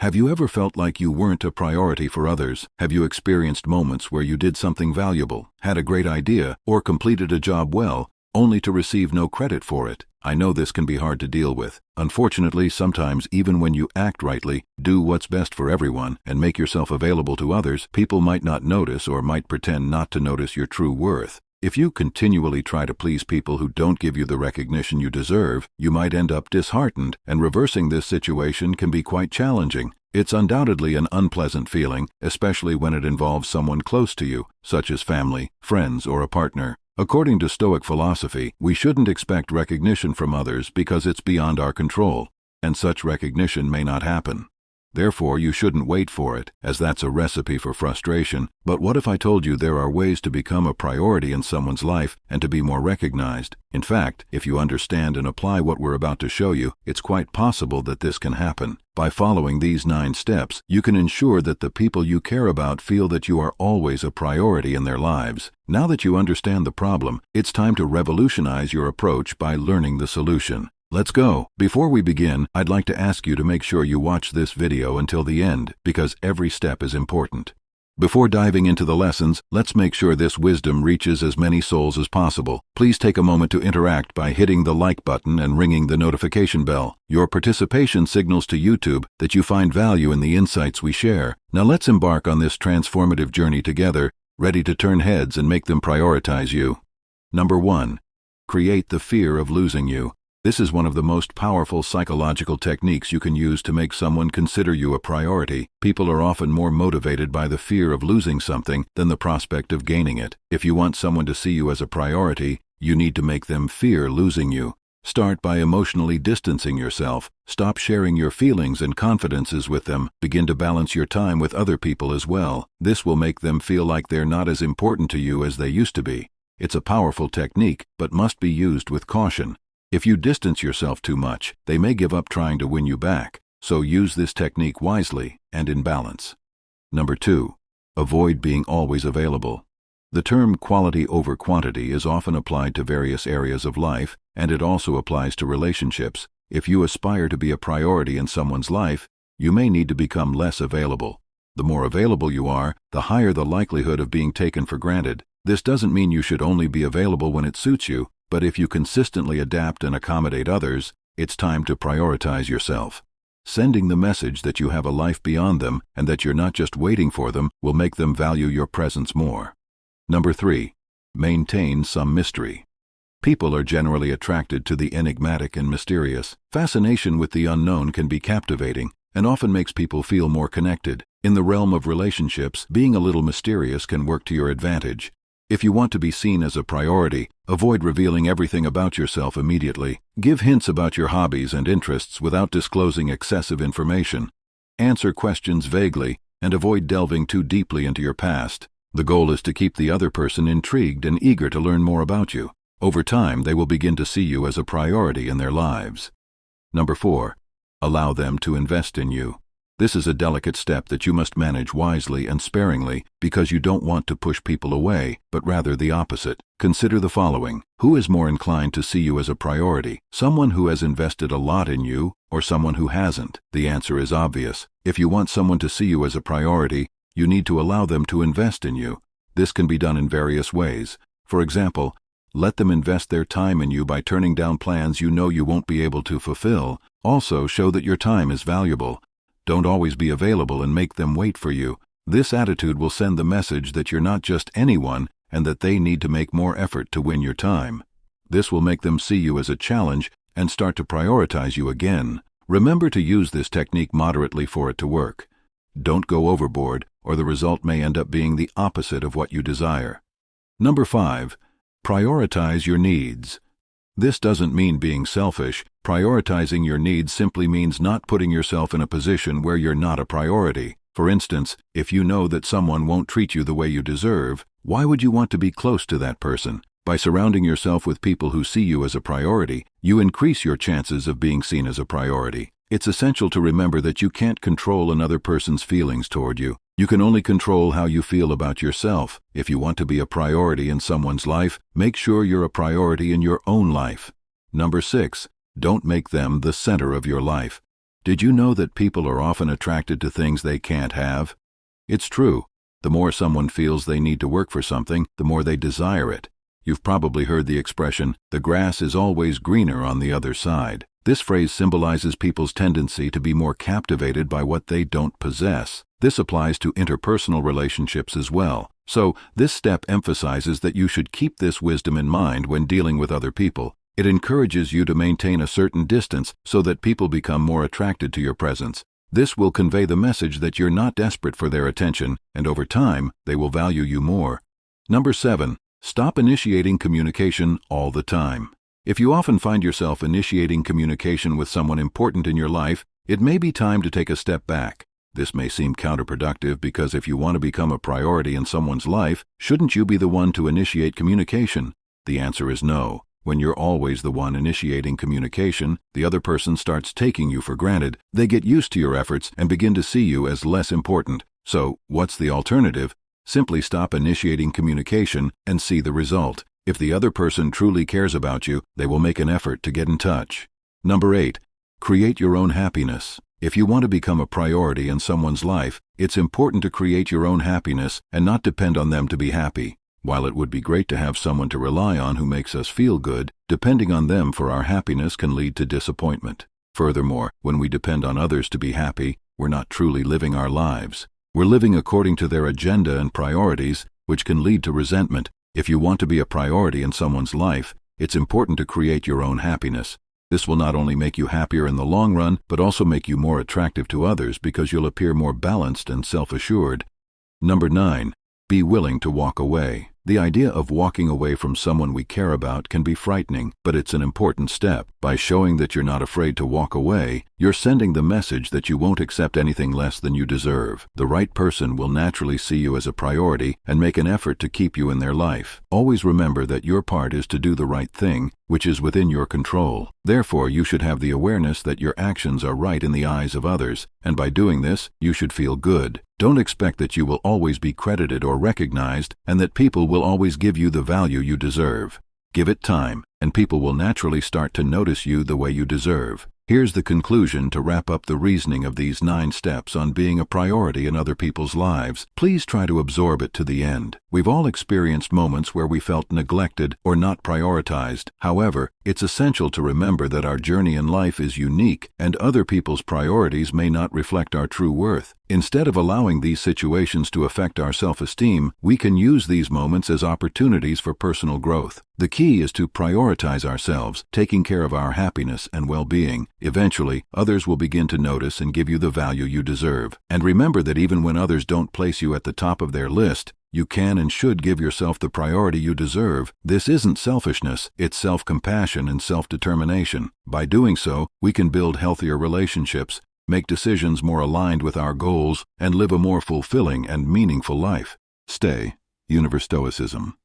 Have you ever felt like you weren't a priority for others? Have you experienced moments where you did something valuable, had a great idea, or completed a job well, only to receive no credit for it? I know this can be hard to deal with. Unfortunately, sometimes even when you act rightly, do what's best for everyone, and make yourself available to others, people might not notice or might pretend not to notice your true worth. If you continually try to please people who don't give you the recognition you deserve, you might end up disheartened, and reversing this situation can be quite challenging. It's undoubtedly an unpleasant feeling, especially when it involves someone close to you, such as family, friends, or a partner. According to Stoic philosophy, we shouldn't expect recognition from others because it's beyond our control, and such recognition may not happen. Therefore, you shouldn't wait for it, as that's a recipe for frustration. But what if I told you there are ways to become a priority in someone's life and to be more recognized? In fact, if you understand and apply what we're about to show you, it's quite possible that this can happen. By following these 9 steps, you can ensure that the people you care about feel that you are always a priority in their lives. Now that you understand the problem, it's time to revolutionize your approach by learning the solution. Let's go. Before we begin, I'd like to ask you to make sure you watch this video until the end, because every step is important. Before diving into the lessons, let's make sure this wisdom reaches as many souls as possible. Please take a moment to interact by hitting the like button and ringing the notification bell. Your participation signals to YouTube that you find value in the insights we share. Now let's embark on this transformative journey together, ready to turn heads and make them prioritize you. Number 1. Create the fear of losing you. This is one of the most powerful psychological techniques you can use to make someone consider you a priority. People are often more motivated by the fear of losing something than the prospect of gaining it. If you want someone to see you as a priority, you need to make them fear losing you. Start by emotionally distancing yourself. Stop sharing your feelings and confidences with them. Begin to balance your time with other people as well. This will make them feel like they're not as important to you as they used to be. It's a powerful technique, but must be used with caution. If you distance yourself too much, they may give up trying to win you back, so use this technique wisely and in balance. Number 2. Avoid being always available. The term quality over quantity is often applied to various areas of life, and it also applies to relationships. If you aspire to be a priority in someone's life, you may need to become less available. The more available you are, the higher the likelihood of being taken for granted. This doesn't mean you should only be available when it suits you, but if you consistently adapt and accommodate others, it's time to prioritize yourself. Sending the message that you have a life beyond them and that you're not just waiting for them will make them value your presence more. Number 3. Maintain some mystery. People are generally attracted to the enigmatic and mysterious. Fascination with the unknown can be captivating and often makes people feel more connected. In the realm of relationships, being a little mysterious can work to your advantage. If you want to be seen as a priority, avoid revealing everything about yourself immediately. Give hints about your hobbies and interests without disclosing excessive information. Answer questions vaguely and avoid delving too deeply into your past. The goal is to keep the other person intrigued and eager to learn more about you. Over time, they will begin to see you as a priority in their lives. Number 4. Allow them to invest in you. This is a delicate step that you must manage wisely and sparingly because you don't want to push people away, but rather the opposite. Consider the following. Who is more inclined to see you as a priority? Someone who has invested a lot in you or someone who hasn't? The answer is obvious. If you want someone to see you as a priority, you need to allow them to invest in you. This can be done in various ways. For example, let them invest their time in you by turning down plans you know you won't be able to fulfill. Also, show that your time is valuable. Don't always be available and make them wait for you. This attitude will send the message that you're not just anyone and that they need to make more effort to win your time. This will make them see you as a challenge and start to prioritize you again. Remember to use this technique moderately for it to work. Don't go overboard, or the result may end up being the opposite of what you desire. Number 5. Prioritize your needs. This doesn't mean being selfish. Prioritizing your needs simply means not putting yourself in a position where you're not a priority. For instance, if you know that someone won't treat you the way you deserve, why would you want to be close to that person? By surrounding yourself with people who see you as a priority, you increase your chances of being seen as a priority. It's essential to remember that you can't control another person's feelings toward you. You can only control how you feel about yourself. If you want to be a priority in someone's life, make sure you're a priority in your own life. Number 6. Don't make them the center of your life. Did you know that people are often attracted to things they can't have? It's true. The more someone feels they need to work for something, the more they desire it. You've probably heard the expression, "the grass is always greener on the other side." This phrase symbolizes people's tendency to be more captivated by what they don't possess. This applies to interpersonal relationships as well. So, this step emphasizes that you should keep this wisdom in mind when dealing with other people. It encourages you to maintain a certain distance so that people become more attracted to your presence. This will convey the message that you're not desperate for their attention, and over time, they will value you more. Number 7. Stop initiating communication all the time. If you often find yourself initiating communication with someone important in your life, it may be time to take a step back. This may seem counterproductive because if you want to become a priority in someone's life, shouldn't you be the one to initiate communication? The answer is no. When you're always the one initiating communication, the other person starts taking you for granted. They get used to your efforts and begin to see you as less important. So, what's the alternative? Simply stop initiating communication and see the result. If the other person truly cares about you, they will make an effort to get in touch. Number 8. Create your own happiness. If you want to become a priority in someone's life, it's important to create your own happiness and not depend on them to be happy. While it would be great to have someone to rely on who makes us feel good, depending on them for our happiness can lead to disappointment. Furthermore, when we depend on others to be happy, we're not truly living our lives. We're living according to their agenda and priorities, which can lead to resentment. If you want to be a priority in someone's life, it's important to create your own happiness. This will not only make you happier in the long run, but also make you more attractive to others because you'll appear more balanced and self-assured. Number 9. Be willing to walk away. The idea of walking away from someone we care about can be frightening, but it's an important step. By showing that you're not afraid to walk away, you're sending the message that you won't accept anything less than you deserve. The right person will naturally see you as a priority and make an effort to keep you in their life. Always remember that your part is to do the right thing, which is within your control. Therefore, you should have the awareness that your actions are right in the eyes of others, and by doing this, you should feel good. Don't expect that you will always be credited or recognized, and that people will always give you the value you deserve. Give it time, and people will naturally start to notice you the way you deserve. Here's the conclusion to wrap up the reasoning of these 9 steps on being a priority in other people's lives. Please try to absorb it to the end. We've all experienced moments where we felt neglected or not prioritized. However, it's essential to remember that our journey in life is unique, and other people's priorities may not reflect our true worth. Instead of allowing these situations to affect our self-esteem, we can use these moments as opportunities for personal growth. The key is to prioritize ourselves, taking care of our happiness and well-being. Eventually, others will begin to notice and give you the value you deserve. And remember that even when others don't place you at the top of their list, you can and should give yourself the priority you deserve. This isn't selfishness, it's self-compassion and self-determination. By doing so, we can build healthier relationships, make decisions more aligned with our goals, and live a more fulfilling and meaningful life. Stay, Universe Stoicism.